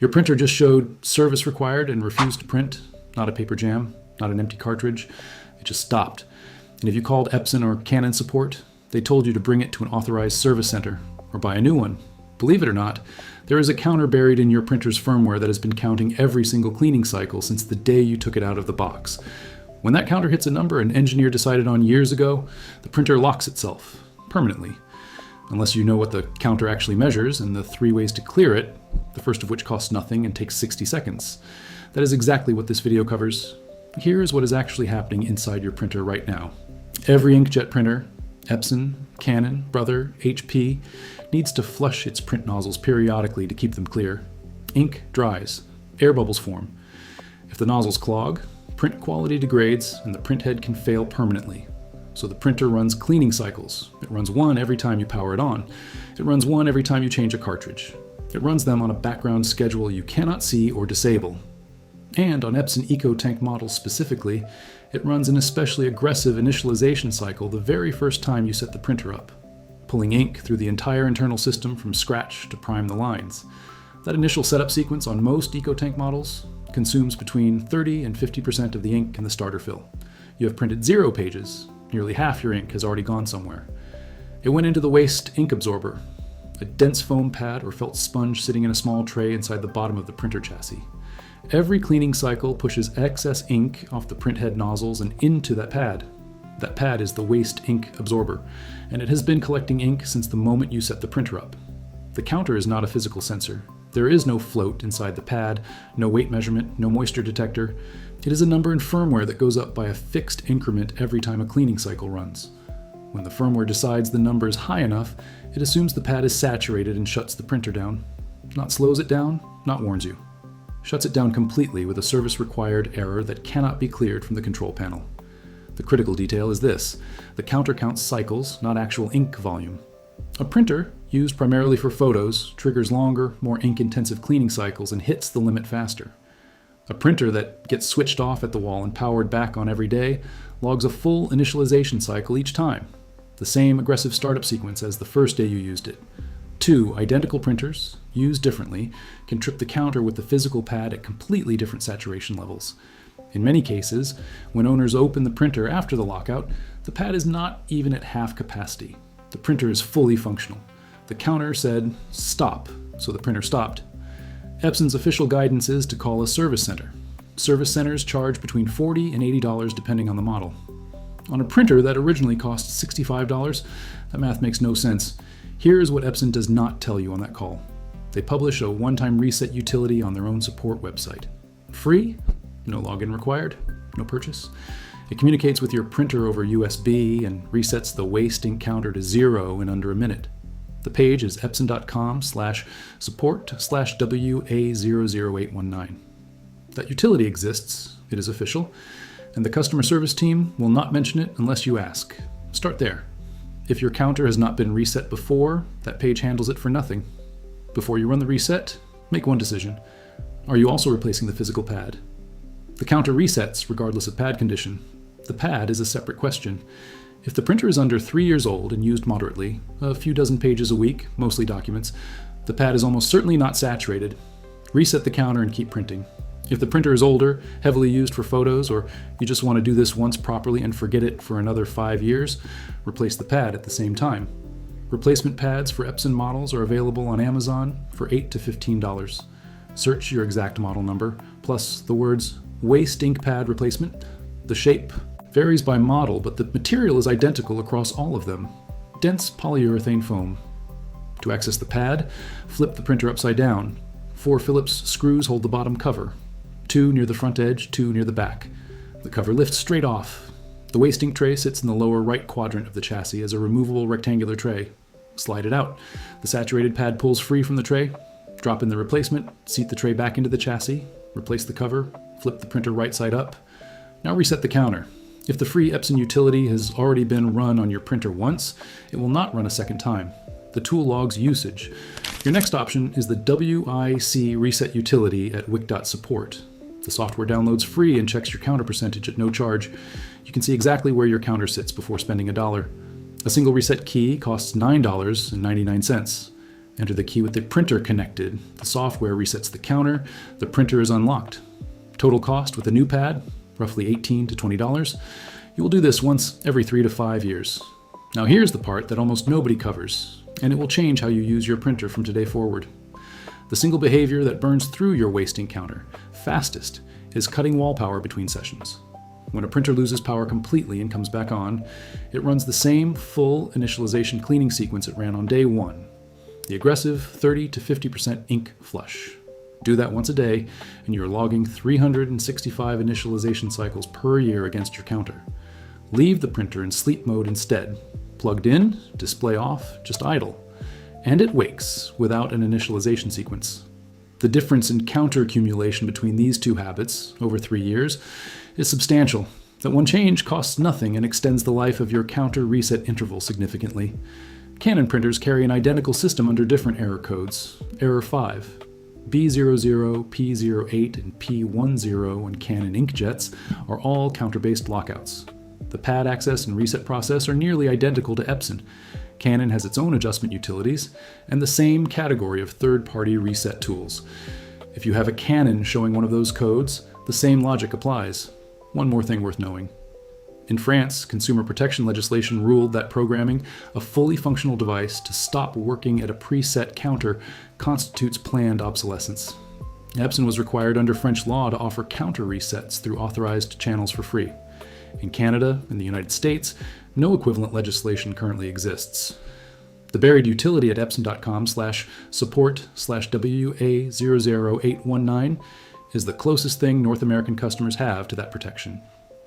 Your printer just showed service required and refused to print, not a paper jam, not an empty cartridge. It just stopped. And if you called Epson or Canon support, they told you to bring it to an authorized service center or buy a new one. Believe it or not, there is a counter buried in your printer's firmware that has been counting every single cleaning cycle since the day you took it out of the box. When that counter hits a number an engineer decided on years ago, the printer locks itself permanently. Unless you know what the counter actually measures and the 3 ways to clear it, the first of which costs nothing and takes 60 seconds. That is exactly what this video covers. Here is what is actually happening inside your printer right now. Every inkjet printer, Epson, Canon, Brother, HP, needs to flush its print nozzles periodically to keep them clear. Ink dries, air bubbles form. If the nozzles clog, print quality degrades and the print head can fail permanently. So the printer runs cleaning cycles. It runs one every time you power it on. It runs one every time you change a cartridge. It runs them on a background schedule you cannot see or disable. And on Epson EcoTank models specifically, it runs an especially aggressive initialization cycle the very first time you set the printer up, pulling ink through the entire internal system from scratch to prime the lines. That initial setup sequence on most EcoTank models consumes between 30 and 50% of the ink in the starter fill. You have printed 0 pages, nearly half your ink has already gone somewhere. It went into the waste ink absorber, a dense foam pad or felt sponge sitting in a small tray inside the bottom of the printer chassis. Every cleaning cycle pushes excess ink off the printhead nozzles and into that pad. That pad is the waste ink absorber, and it has been collecting ink since the moment you set the printer up. The counter is not a physical sensor. There is no float inside the pad, no weight measurement, no moisture detector. It is a number in firmware that goes up by a fixed increment every time a cleaning cycle runs. When the firmware decides the number is high enough, it assumes the pad is saturated and shuts the printer down. Not slows it down, not warns you. Shuts it down completely with a service-required error that cannot be cleared from the control panel. The critical detail is this: the counter counts cycles, not actual ink volume. A printer, used primarily for photos, triggers longer, more ink-intensive cleaning cycles and hits the limit faster. A printer that gets switched off at the wall and powered back on every day logs a full initialization cycle each time, the same aggressive startup sequence as the first day you used it. 2 identical printers, used differently, can trip the counter with the physical pad at completely different saturation levels. In many cases, when owners open the printer after the lockout, the pad is not even at half capacity. The printer is fully functional. The counter said, "Stop," so the printer stopped. Epson's official guidance is to call a service center. Service centers charge between $40 and $80 depending on the model. On a printer that originally cost $65, that math makes no sense. Here is what Epson does not tell you on that call. They publish a one-time reset utility on their own support website. Free, no login required, no purchase. It communicates with your printer over USB and resets the waste ink counter to 0 in under a minute. The page is epson.com/support/WA00819. That utility exists, it is official, and the customer service team will not mention it unless you ask. Start there. If your counter has not been reset before, that page handles it for nothing. Before you run the reset, make one decision. Are you also replacing the physical pad? The counter resets regardless of pad condition. The pad is a separate question. If the printer is under 3 years old and used moderately, a few dozen pages a week, mostly documents, the pad is almost certainly not saturated. Reset the counter and keep printing. If the printer is older, heavily used for photos, or you just want to do this once properly and forget it for another 5 years, replace the pad at the same time. Replacement pads for Epson models are available on Amazon for $8 to $15. Search your exact model number, plus the words waste ink pad replacement. The shape varies by model, but the material is identical across all of them. Dense polyurethane foam. To access the pad, flip the printer upside down. 4 Phillips screws hold the bottom cover. 2 near the front edge, 2 near the back. The cover lifts straight off. The waste ink tray sits in the lower right quadrant of the chassis as a removable rectangular tray. Slide it out. The saturated pad pulls free from the tray. Drop in the replacement, seat the tray back into the chassis, replace the cover, flip the printer right side up. Now reset the counter. If the free Epson utility has already been run on your printer once, it will not run a second time. The tool logs usage. Your next option is the WIC Reset Utility at wic.support. The software downloads free and checks your counter percentage at no charge. You can see exactly where your counter sits before spending $1. A single reset key costs $9.99. Enter the key with the printer connected. The software resets the counter. The printer is unlocked. Total cost with a new pad, roughly $18 to $20. You will do this once every 3 to 5 years. Now here's the part that almost nobody covers, and it will change how you use your printer from today forward. The single behavior that burns through your wasting counter fastest is cutting wall power between sessions. When a printer loses power completely and comes back on, it runs the same full initialization cleaning sequence it ran on day 1. The aggressive 30 to 50% ink flush. Do that once a day, and you're logging 365 initialization cycles per year against your counter. Leave the printer in sleep mode instead. Plugged in, display off, just idle. And it wakes without an initialization sequence. The difference in counter accumulation between these two habits over 3 years is substantial. That one change costs nothing and extends the life of your counter reset interval significantly. Canon printers carry an identical system under different error codes. Error 5. B00, P08, and P10 and Canon inkjets are all counter-based lockouts. The pad access and reset process are nearly identical to Epson. Canon has its own adjustment utilities and the same category of third-party reset tools. If you have a Canon showing one of those codes, the same logic applies. One more thing worth knowing. In France, consumer protection legislation ruled that programming a fully functional device to stop working at a preset counter constitutes planned obsolescence. Epson was required under French law to offer counter resets through authorized channels for free. In Canada and the United States, no equivalent legislation currently exists. The buried utility at epson.com/support/WA00819 is the closest thing North American customers have to that protection.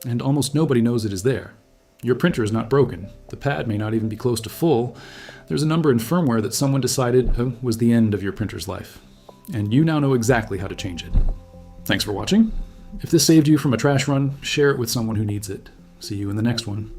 And almost nobody knows it is there. Your printer is not broken. The pad may not even be close to full. There's a number in firmware that someone decided was the end of your printer's life. And you now know exactly how to change it. Thanks for watching. If this saved you from a trash run, share it with someone who needs it. See you in the next one.